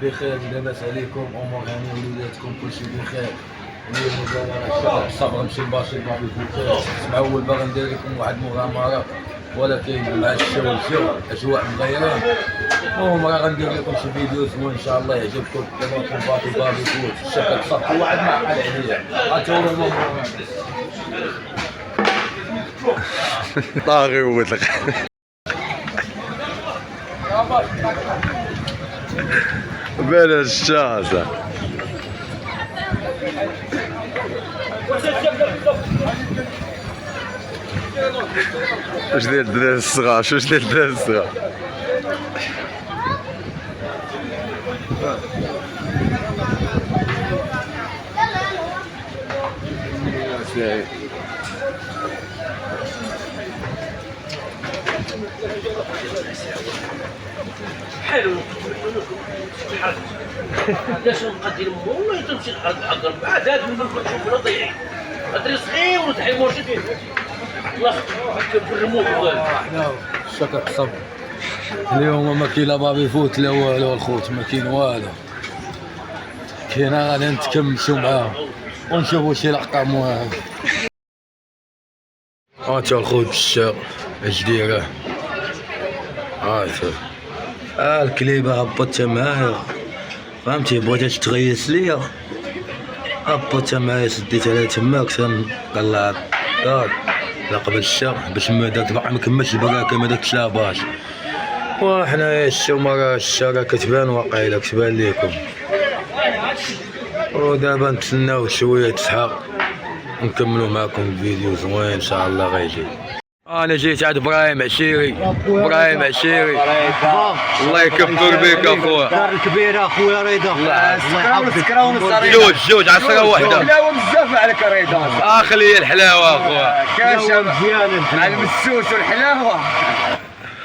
بخير لاباس عليكم امور هانيه وليداتكم كلشي بخير. اليوم انا الصبر نمشي لباشي بابي بخير. تسمعوا اول باغي ندير لكم واحد المغامره ولكن مع الجو اجواء مغيرين. المهم راه غندير لكم شي فيديو زوين ان شاء الله يعجبكم. دابا بابي فوت الشكل صح واحد ما عقل عليا غتوروا المهم طاغي ولك بلا الشاسة واش داير الدراري الصغار؟ واش داير الدراري الصغار؟ حلو علاش نبقى دير والله تمشي الارض حق بعد هاد من نشوف ولا ضيعي هادري صغير وتحي مرشدين الله هكا بالرموز حنا الشكل صب. اليوم ما كاين لا بابي يفوت لا والو الخوت ما كاين والو. كاين غادي نتكمشوا معاهم ونشوفوا شي لقطه مهم. هانتا الخوت بالشاق اش دايره هانتا الكليبه هبطتها معايا فهمتي بغيتها تغيس ليا هبطتها معايا سديت عليها تماك طلع الدار لا قبل الشهر باش ما داك باقي مكملش البراكه ما داكش لاباش. وحنايا الشومه راه الشارع كتبان واقيلا كتبان ليكم. ودابا نتسناو شويه تسحق نكملوا معكم الفيديو زوين ان شاء الله غيجي. انا جيت عند ابراهيم عشيري. ابراهيم عشيري الله يكبر بك اخويا. الدار الكبيره اخويا رضا الله يحفظك. جوج عصره واحده حلاوه بزاف عليك رضا. خلي الحلاوه اخويا كاشف مزيان على المسوس والحلاوه.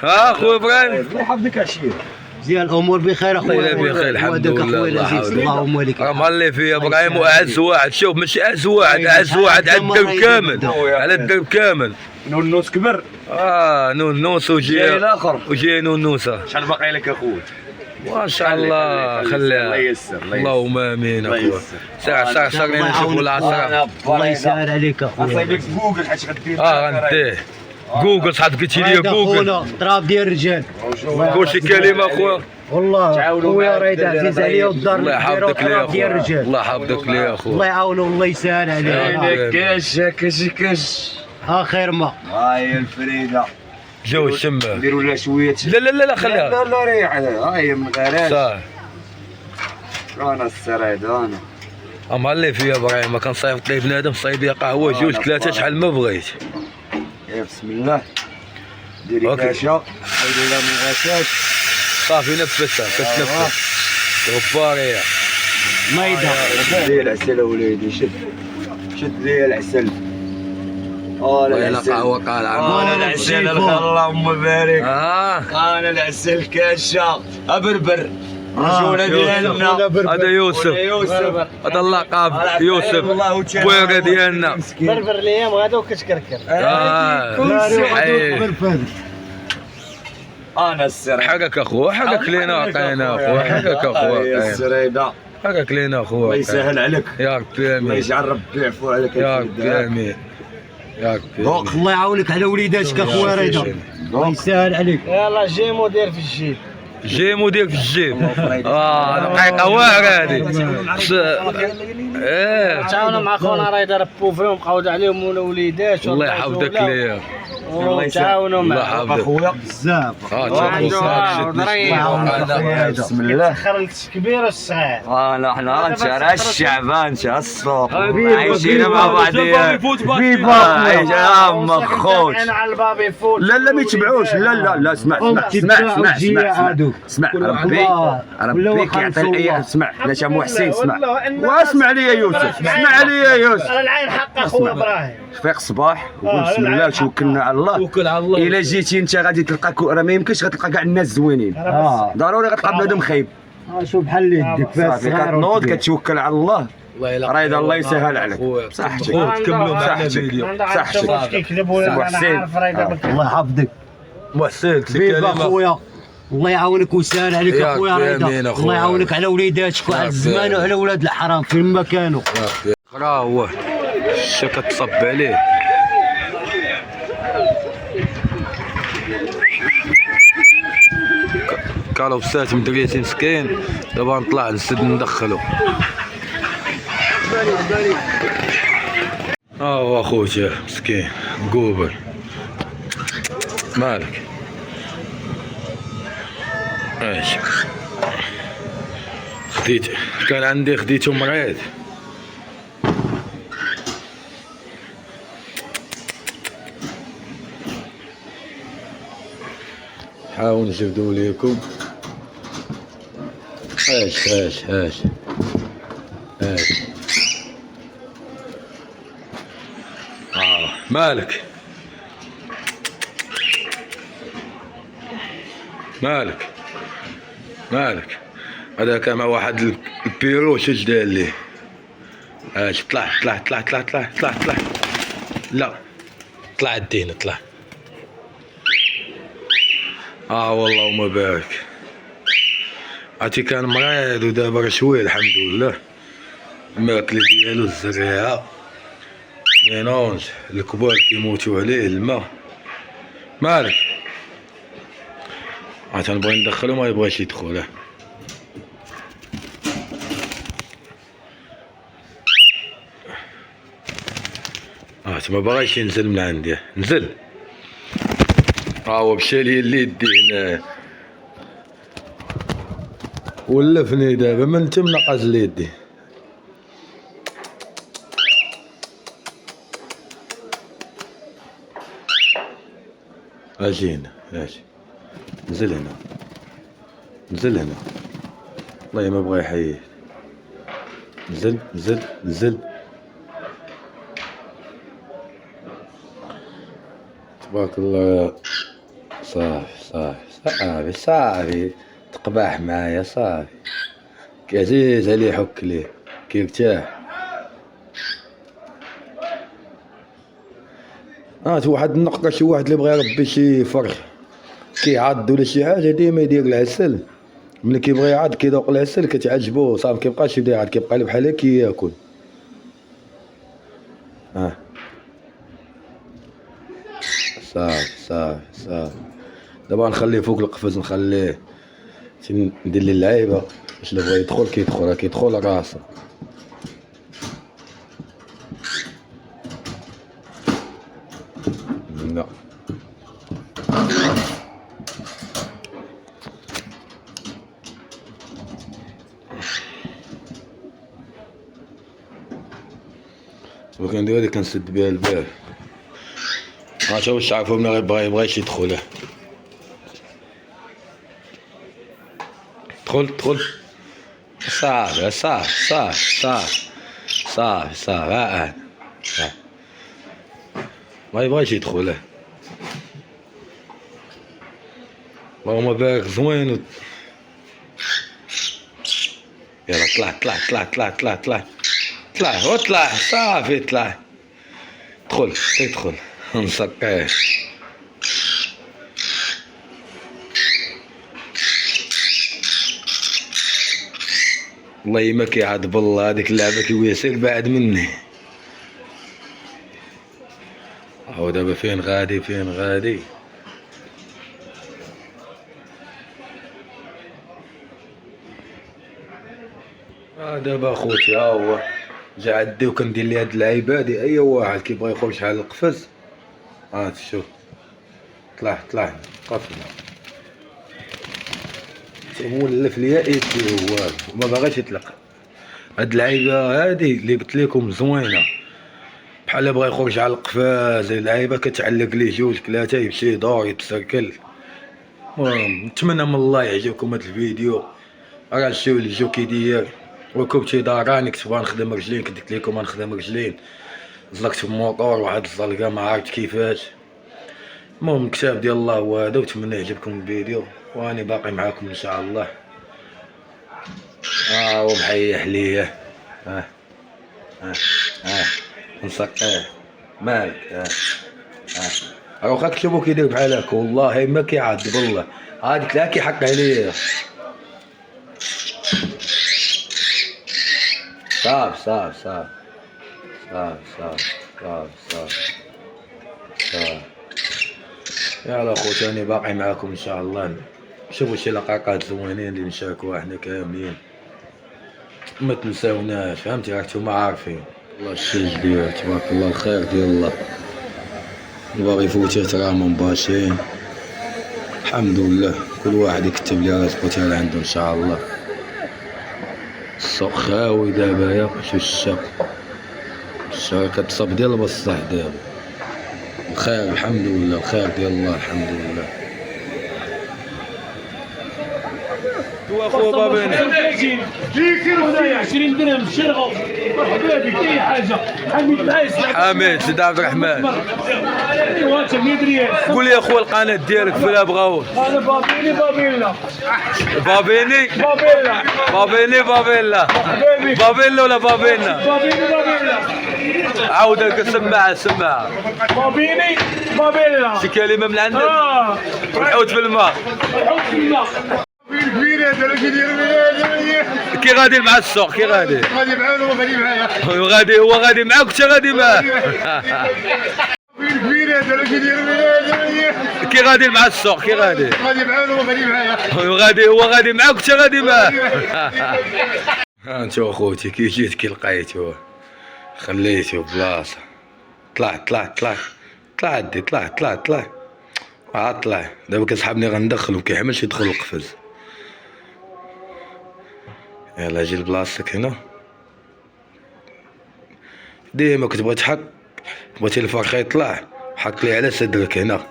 اخويا ابراهيم الله يحفظك عشير. مزيان الامور بخير اخويا. الله بخير الحمد لله. اللهم لك راه مالي فيا ابراهيم واعز واحد. شوف ماشي اعز واحد اعز واحد على الدرب كامل على الدرب كامل. نونوس كبر. نونوس جاي الاخر وجاي نونوسه. شحال باقي لك اخويا؟ ما شاء الله خليها. الله ييسر اللهم امين اخويا. ساعه نشوفوا العصره. الله يسهل عليك اخويا. صايبك جوجل حيت غدير. غنديه جوجل صحاب قلتي لي جوجل تراب ديال الرجال. قول شي كلمه اخويا. والله خويا رضا عزيز عليا والدار الله يحفظك لي ديال الرجال. الله يحفظك لي اخويا. الله يعاونو والله يسهل عليك. كاش خير ما هاي الفريده جو الشمه نديروا لها شويه. لا خليها. لا ريح هاي من غيرها. صح انا السريد انا اما اللي فيها ابراهيم ما كان صايفط لي بنادم صايب لي قهوه جوج ثلاثه شحال ما بغيت. يا بسم الله ديري كاشا حيدوا لها من غاشات صافي نفسها كتنفس غفاريه مايده. دير العسل اوليدي شد لي العسل. ولا قهوه قال انا العسل اللهم بارك. انا العسل كاشا ابربر رجوله ديالنا. هذا يوسف هذا اللقب يوسف بويره ديالنا. بربر الايام غدا وكتكركر. انا السريد حقك اخويا حقك لينا عطينا اخويا حقك اخويا السريده حقك لينا اخويا. الله يسهل عليك يا ربي الله امين يجعل ربي يعفو عليك يا ربي امين يا ربي. الله يعاونك على وليداتك اخويا رضا. الله يسهل عليك. يلا جيمو دير في الجيب. جيمو ديال في الجيب. دقيقه واعره هذه. تعاونوا مع خونا رضا ربوا فيهم قعدوا عليهم وليدات. الله يحفظك ليا. تعاونوا مع اخويا بزاف. بسم الله. خرجت كبير الصغير. حنا غنشارع الشعب انت الصوت عايشين مع بعضينا. فيفا عايشه مخوت. انا على الباب يفوت. لا ما يتبعوش. لا اسمع ربي كيعطي الايام. اسمع لا محسن اسمع واسمع لي يا يوسف. اسمع لي يا يوسف. العين حق اخويا ابراهيم. فيق صباح وقول بسم الله وتوكلنا على الله. الا جيتي انت غادي تلقى راه ما يمكنش غتلقى كاع الناس زوينين. ضروري غتلقى بنادم خايب. شوف بحال اللي يديك صافي كتنوض كتوكل على الله. راه الله يسهل عليك. صحتك تكملوا معنا الفيديو. صحتك كيكذبوا. انا عارف راه الله يحفظك. محسن فيفا خويا. الله يعاونك ويسهل عليك ياك اخويا بيمين رضا. أخويا. الله يعاونك على وليداتك وعلى ياك الزمان بيمين. وعلى ولاد الحرام فين ما كانوا. راه هو الشا كتصب عليه. كالو بسات مدريتي مسكين، دابا نطلع نسد ندخلو. هو اخوتي مسكين مقوبل. مالك ايش خديت؟ كان عندي خديته مريض. حاول نجبدو ليكم. ايش مالك هذا كان مع واحد البيرو شج داير ليه. اش طلع لا طلع الدين طلع. والله ما بارك. عرفتي كان مريض ودابا شويه الحمد لله. الماكله ديالو الزريعه مينونج، الكبار كيموتوا عليه الماء. مالك عاد نبغي ندخلو ما يبغيش يدخل. ما بغاش ينزل من عندي. نزل. هو مشى لي اليدين ولفني دابا من تم نقص لي يدي. اجي هنا اجي. نزل هنا والله ما بغا يحيي. نزل تبارك الله. صافي تقبح معايا صافي. عزيز عليه يحك ليه كيرتاح. واحد النقطة شي واحد اللي بغى يربي شي فرخ كيعض ولا شي حاجة ديما يدير العسل. ملي كيبغي يعض كيذوق العسل كتعجبو صافي كيبقاش يبدا يعض كيبقى بحال هكا كياكل. صافي دابا نخليه فوق القفز نخليه ندير ليه اللعيبة باش اللي بغا يدخل كيدخل راسو. لا كندير هادي كنسد بها الباب. شوف واش عارفو ملي يبغاش يدخل. دخل صافي ما يبغاش يدخل. اللهم بارك زوين. يلا طلع صافي دخل نسقيه. والله ما كيعاد بالله هذيك اللعبة كيويسير بعد مني. دابا فين غادي. دابا اخوتي هو جا عندي وكندير لي هاد اللعيبه هادي. اي واحد كيبغي يخرج على القفز شوف طلع قفز مولف ليا يدي هو ما باغاش يطلق. هاد اللعيبه هادي اللي قلت لكم زوينه بحال بغا يخرج على القفاز. اللعيبه كتعلق ليه 2 3 يمشي يدور يتسركل. المهم نتمنى من الله يعجبكم هاد الفيديو. راه شتو اللي جوكي ديال ركبتي داراني كنت بغا نخدم رجلين كنت لكم غنخدم رجلين زلقت في الموطور واحد الزلقه ما عرفت كيفاش. المهم الكتاب ديال الله هو هذا ونتمنى يعجبكم الفيديو واني باقي معاكم ان شاء الله. ومحيح ليا نسقيه مالك راه واخا كتبو كيدير بحال هكا والله ما كيعاد بالله هاديك لا كيحق عليا صافي صافي صافي صافي صافي صافي صافي صافي يلا خوتي راني باقي معاكم ان شاء الله شوفوا شي لقاقات زوينين اللي نشاركوها حنا كاملين ما تنساوناش فهمتي راك نتوما عارفين والله الشي كبير تبارك الله الخير ديال الله باغي يفوت تراهم مباشرين الحمد لله كل واحد يكتب لي رزقو اللي عنده ان شاء الله السوق خاوي دابا يا شو الشهر كتصب ديال بصح دابا الخير الحمد لله الخير ديال الله الحمد لله واخو باباني يسيروا هنايا 20 درهم شرغوا مرحبا بك اي حاجه حميد العايس حميد سيدي عبد الرحمن ايوا 100 ريال قول لي اخويا القناه ديالك فين بغاوك انا بابيني بابيلا بابيني بابيلا بابيني بابيلا بابيلا ولا بابينا بابيني بابيلا عاود لك السماعه السماعه بابيني بابيلا شي كلمه من عندك اه الحوت في الماء الحوت في الماء كبير هذا اللي كيدير كي غادي مع السوق كي غادي غادي معاه وغادي معايا هو غادي معاك وانت غادي معاه كبير هذا اللي كيدير كي غادي مع السوق كي غادي غادي معاه وغادي معايا هو غادي معاك وانت غادي معاه ها انت اخوتي كي جيت كي لقيتو خليتو بلاصه طلع عدي طلع عاد طلع دابا كنسحبني غندخلو كيحملش يدخل القفز يلا جي لبلاصتك هنا ديما كتبغي تحك بغيتي الفرخ يطلع حك ليه على صدرك هنا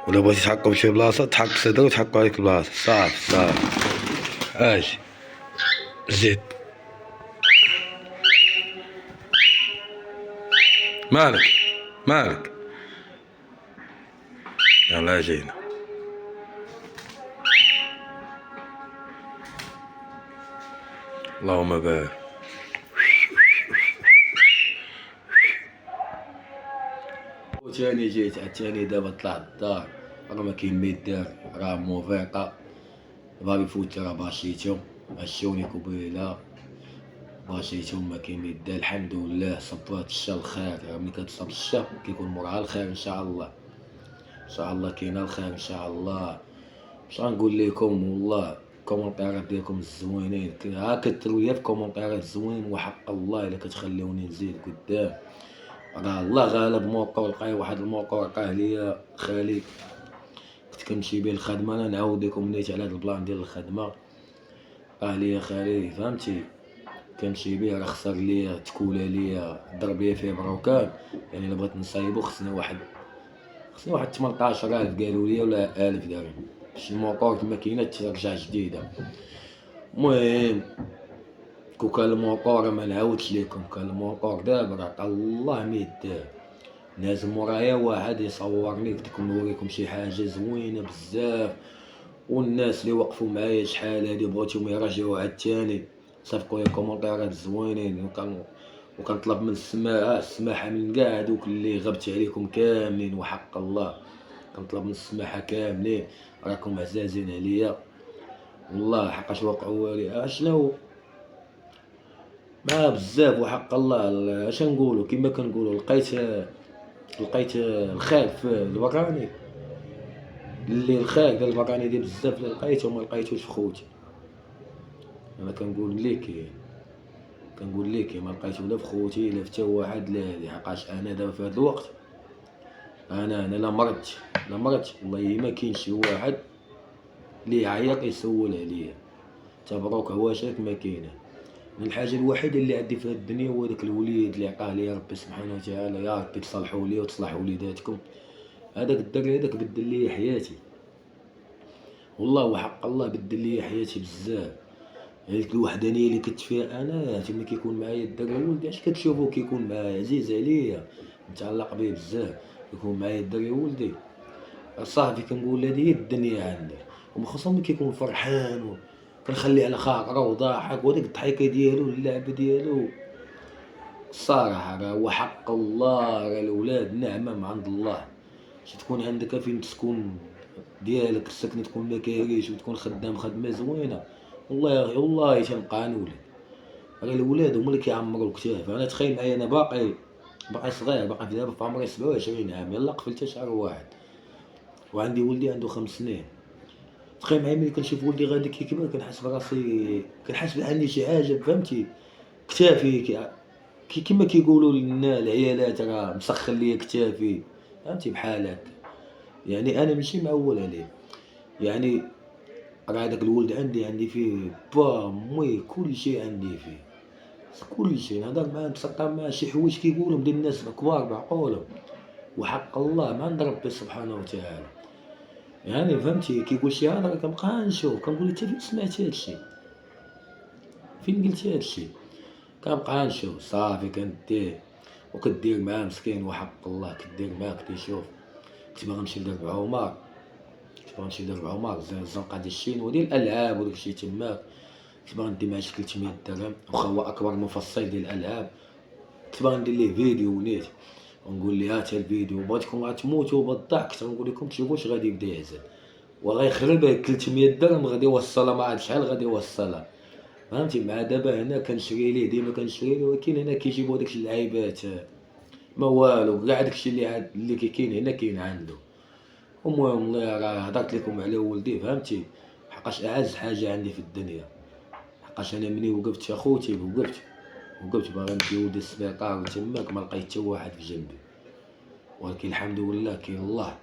ولا بغيتي تحكو فشي بلاصه تحك صدرك وتحكو هاديك البلاصه صافي اجي زيد مالك يلا جينا اللهم بارك وثاني جيت عتاني دابا طلعت الدار راه ما كاين ما يدار راه موفيقه بابي فوت راه باشيتو عشوني كوبيله باشيتو ما كاين ما يدار الحمد لله صبرات الشا الخير راه ملي كتصب الشا كيكون موراها الخير ان شاء الله ان شاء الله كاينه الخير ان شاء الله باش غنقول لكم والله الكومونتيرات ديالكم الزوينين ها كثروا ليا في الكومونتيرات الزوين وحق الله الا كتخليوني نزيد قدام راه الله غالب موقع لقاي واحد الموقع لقاه ليا خالي كنت كنمشي به الخدمه انا نعاود لكم نيت على هذا البلان ديال الخدمه قال لي خالي فهمتي كنمشي به راه خسر ليا تكولا ليا ضرب ليا فيه بروكان يعني الا بغيت نصايبو خصني واحد 18000 قالوا لي ولا 1000 درهم باش الموطور ما كاينه ترجع جديده المهم كون كان الموطور ما نعاودش لكم كان الموطور دابا راه الله ما يدار نازل مورايا واحد يصورني قلت نوريكم شي حاجه زوينه بزاف والناس اللي وقفوا معايا شحال هادي بغيتهم يرجعوا عاد صافقوا لي كومونتيرات زوينين وكنطلب من السماحه من كاع هادوك اللي غبت عليكم كاملين وحق الله كنطلب من السماحه كاملين راكم عزازين عليا والله حقاش وقعوا لي شنو ما بزاف وحق الله اش نقولوا كما كنقولوا لقيت الخير في البراني اللي الخير ديال البراني دي بزاف اللي لقيته وما لقيتوش في خوتي انا كنقول لك ما لقيتو لا في خوتي لا حتى واحد لا هادي حقاش انا دابا في هذا الوقت انا لا مرضت والله ما كاين شي واحد اللي يعيط يسول عليا تبروك هواشاك ما كاينه من الحاجه الوحيده اللي عندي في هذه الدنيا هو داك الوليد اللي عطاه لي ربي سبحانه وتعالى يا ربي تصلحوا لي وتصلح وليداتكم هذاك الدري هذاك بدل لي حياتي والله وحق الله بدل لي حياتي بزاف هذيك الوحدانيه اللي كنت فيها انا ملي كيكون معايا الدري ولدي اش كتشوفو كيكون معايا عزيز عليا متعلق به بزاف يكون معايا الدري ولدي صاحبي كنقول هذه هي الدنيا عندي وخصوصا ملي كيكون فرحان كنخليه على خاطره وضاحك وديك الضحكه ديالو اللعبه ديالو الصراحه راه هو حق الله راه الاولاد نعمه من عند الله شي تكون عندك فين تسكن ديالك، السكنة تكون ما كاينش وتكون خدام خدمة زوينة، والله تنبقى نولد. راه الولاد هما اللي كيعمروا الكتاف. انا تخيل معايا انا باقي صغير، باقي دابا في عمري 27 عام، يلاه قفلت شهر واحد وعندي ولدي عنده 5 سنين. تخيل معايا ملي كنشوف ولدي غادي كيكبر كنحس براسي، كنحس بحال عندي شي حاجة فهمتي، كتافي كيما كيقولوا لنا العيالات راه مسخر ليا كتافي فهمتي بحال هكا. يعني انا ماشي معول عليه، يعني راه هذاك الولد عندي فيه با مي كل شيء عندي فيه، كل شيء. نهضر معاه نتسطر معاه شي حوايج كيقولهم ديال الناس كبار بعقولهم، وحق الله ما عند ربي سبحانه وتعالى. يعني فهمتي كيقول شي هضره كنبقى نشوف كنقول انت فين سمعتي هادشي، فين قلتي هادشي، كنبقى نشوف صافي كنديه وكدير معاه مسكين وحق الله، كدير معاه كتشوف. كنت باغي نمشي لدرب عمر، الزنقة ديال الشين ديال الالعاب وداكشي تماك. كنت باغي ندي معاه شي 300 درهم، واخا هو اكبر مفصل ديال الالعاب. كنت باغي ندير ليه فيديو نيت ونقول ليه هات الفيديو، بغيتكم غتموتوا بالضحك. تنقول لكم تشوفوا واش غادي يبدا يهزل وغيخرب 300 درهم غادي يوصلها، ما عرفت شحال غادي يوصلها فهمتي. مع دابا هنا كنشري ليه، ديما كنشري ليه، ولكن هنا كيجيبوا داكشي اللعيبات ما والو، كاع داكشي اللي كاين هنا كاين عنده. المهم والله راه هضرت لكم على ولدي فهمتي، حقاش اعز حاجه عندي في الدنيا. حقاش انا مني وقفت اخوتي وقفت باغي ندي ولدي السبيطار وتماك ما لقيت حتى واحد في جنبي، ولكن الحمد لله كاين الله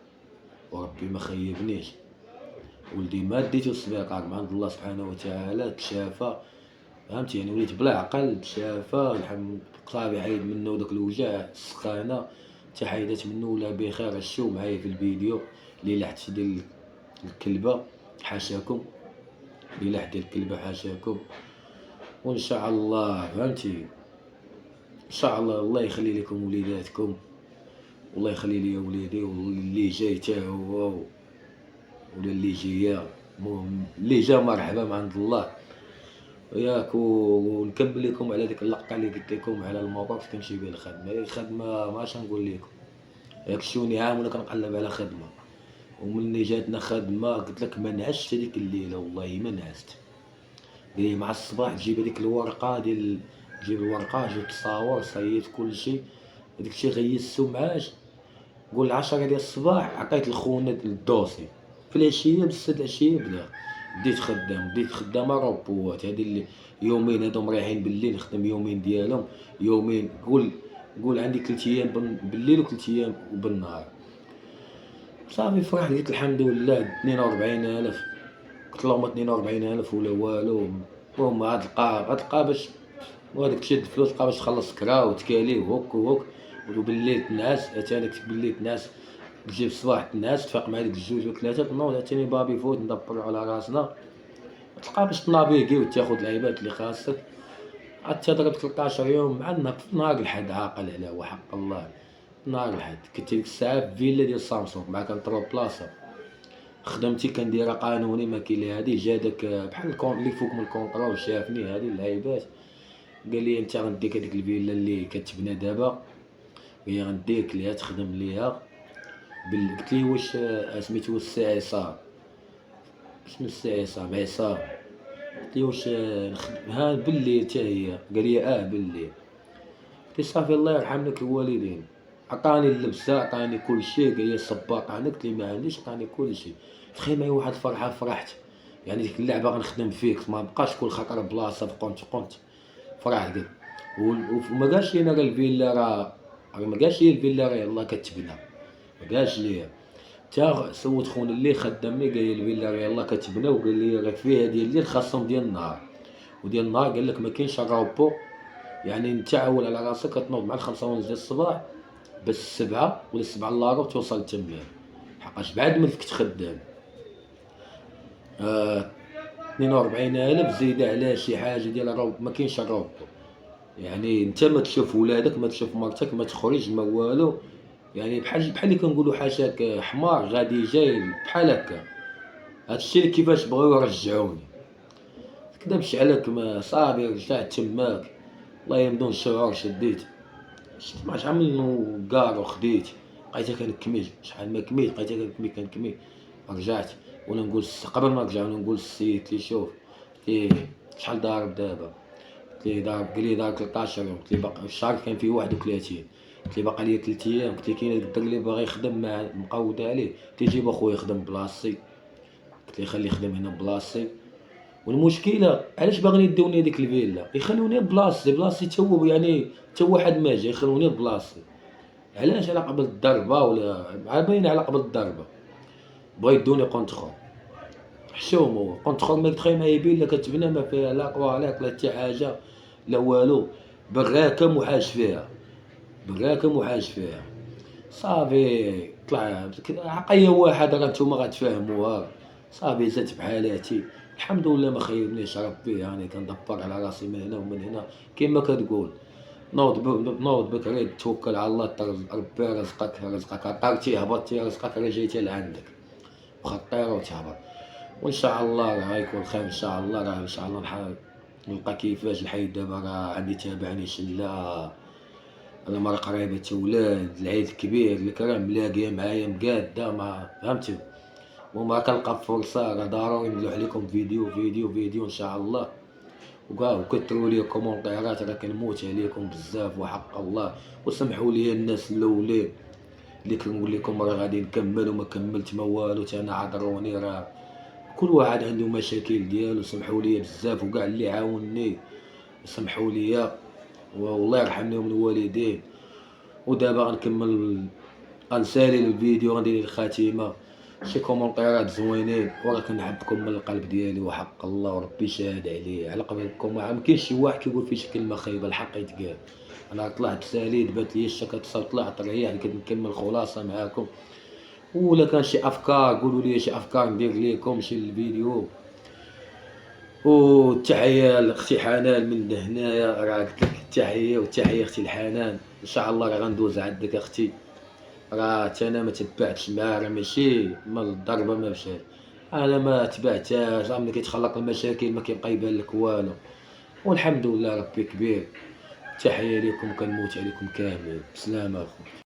وربي ما خيبنيش. ولدي ما ديتو السبيطار، من عند الله سبحانه وتعالى تشافى فهمتي. يعني وليت بلا عقل تشافى الحمد. صافي حيد منه داك الوجع السخانه حتى حيدت منه ولا بخير. شتو معايا في الفيديو اللي لحت ديال الكلبه حاشاكم، اللي لحت ديال الكلبه حاشاكم. وان شاء الله فهمتي، ان شاء الله يخلي لكم وليداتكم، والله يخلي لي وليدي، واللي جاي حتى هو ولا اللي جايه، المهم اللي جا مرحبا من عند الله ياك. ونكمل لكم على ديك اللقطه اللي قلت لكم على الموقف كنمشي به الخدمه ماش نقول لكم ياك. شوني عام وانا كنقلب على خدمه، وملي جاتنا خدمه قلت لك ما نعستش هذيك الليله، والله ما نعست. قال لي مع الصباح تجيب هذيك الورقه ديال، جيب الورقه جيب التصاور صيفت كلشي، هذاك الشيء غيستو معاش. قول 10 ديال الصباح عطيت لخونا الدوسي، في العشيه بس العشيه بدا بديت خدامه روبوات هادي اللي يومين هادو مريحين بالليل نخدم يومين ديالهم، يومين قول عندي 3 ايام بالليل و3 ايام بالنهار. صافي فرحت قلت الحمد لله 42000. قلت لهم 42000 ولا والو. المهم عاد تلقى باش وهاداك تشد فلوس تلقى باش تخلص كرا وتكالي وهوك وبالليل تنعس. عتاني بالليل تنعس تجي الصباح تنعس تفيق مع ديك الجوج ولا 3 تنوض عتاني بابي فوت ندبرو على راسنا. تلقى باش تنافيكي وتاخد العيبات اللي خاصك. عاد تضرب 13 يوم عندنا في نهار الحد عاقل عليه وحق الله. نهار الحد كنت ديك الساعة في فيلا ديال سامسونج مع كنطرو بلاصة، خدمتي كنديرها قانوني ما كاين لي هادي. جا داك بحال اللي فوق من الكونطرول شافني هادي اللعيبات قال لي انت غنديك هذيك الفيلا اللي كتبنى دابا هي غنديك ليها تخدم ليها قلت لي واش سميتو السي عصام، شنو السي عصام؟ عصام. قلت لي واش نخدم ها بالليل حتى هي؟ قال لي بالليل. قلت له صافي الله يرحم لك الوالدين. عطاني اللبسه عطاني كل شيء، قال لي السباق عندك؟ قلت لي ما عنديش. عطاني كل شيء. تخيل معايا واحد الفرحه فرحت، يعني ديك اللعبه غنخدم فيك ما بقاش كل خطره بلاصه قمت فرحت قلت. وما قالش لينا راه الفيلا راه ما قالش لي الفيلا راه يلاه كتبنى، ما قالش لي. تا سولت خونا اللي خدامني قال لي الفيلا راه يلاه كتبنى، وقال لي راه فيها ديال الليل خاصهم ديال النهار، وديال النهار قال لك ما كاينش الروبو. يعني انت عول على راسك كتنوض مع 5:30 ديال الصباح باش 7 ولا 7 الا ربع توصل تما، حقاش بعد ما كنت خدام. 42000 زايده على شي حاجه ديال الروبو، ما كاينش الروبو. يعني انت ما تشوف ولادك ما تشوف مرتك ما تخرج ما والو، يعني بحال اللي كنقولوا حاشاك حمار غادي جاي بحال هكا. هادشي اللي كيفاش بغاو يرجعوني، كدابش عليك ما صافي رجعت تماك. والله بدون شعور شديت 12 عام من كار وخديت بقيت كنكمل شحال ما كميت بقيت كنكمل رجعت وانا نقول قبل ما نرجع وانا نقول للسيد لي شوف شحال ضارب دابا؟ قلت ليه قال لي ضارب 13 يوم. قلت ليه باقي الشهر كان فيه 31. قلت ليه باقي لي 3 ايام. قلت ليه كاين هذاك الدري اللي باغي يخدم مقود عليه تيجيب اخويا يخدم بلاصتي. قلت ليه خليه يخدم هنا بلاصتي. والمشكله علاش باغيين يدوني هذيك الفيلا؟ يخلوني بلاصتي يعني حتى واحد ما جا يخلوني بلاصتي. علاش؟ على قبل الضربه ولا باين على قبل الضربه بغا يدوني كونتخول. حشوم هو كونتخول ما تخيل ما يبين لا كتبنى ما فيها لا كواليط لا حتى حاجه لا والو. براكم وحاج فيها صافي. طلع عقيه واحد راه نتوما غتفهموها. صافي زدت بحالاتي الحمد لله ما خيبنيش ربي. يعني كندبر على راسي من هنا ومن هنا كيما كتقول. نوض بكري توكل على الله ربي رزقك عطرتي هبطتي رزقك راه جاي لعندك واخا طير وتهبط. وان شاء الله راه غيكون خير ان شاء الله. راه ان شاء الله نلقى كيفاش الحي دابا راه عندي تابعني شله. انا مرة قريبة ولاد العيد الكبير الكرام ملاقيه معايا مقاده ما فهمتي. وما كنلقى فرصة راه ضروري نملوح لكم فيديو ان شاء الله. وكاع وكثروا لي كومونطيرات راه كنموت عليكم بزاف وحق الله. وسمحوا لي الناس الاولين اللي كنقول لكم راه غادي نكمل وما كملت ما والو انا عذروني. راه كل واحد عنده مشاكل ديالو. سمحوا لي بزاف وكاع اللي عاونني سمحوا لي والله يرحمني من الوالدين. ودابا غنكمل غنسالي الفيديو غندير الخاتمه شي كومونطيرات زوينين وراه كنحبكم من القلب ديالي وحق الله وربي شاهد عليه. على قبلكم ما كاينش شي واحد كيقول فيه شي كلمه خايبه الحق يتقال. انا طلعت ساليت بات لي الشكا طلعت ريح كنت نكمل خلاصه معاكم. ولا كان شي افكار قولوا لي شي افكار ندير لكم شي الفيديو. والتحيه لاختي حنان من هنايا راه قلت لك التحيه والتحيه اختي الحنان. ان شاء الله راه غندوز عندك اختي. راه انا ما تبعتش معاه راه ماشي ما الضربه ما مشات. انا ما تبعتهاش راه ملي كيتخلق المشاكل ما كيبقى يبان لك والو. والحمد لله ربي كبير. تحيه لكم كنموت عليكم كامل. بسلامه اخو.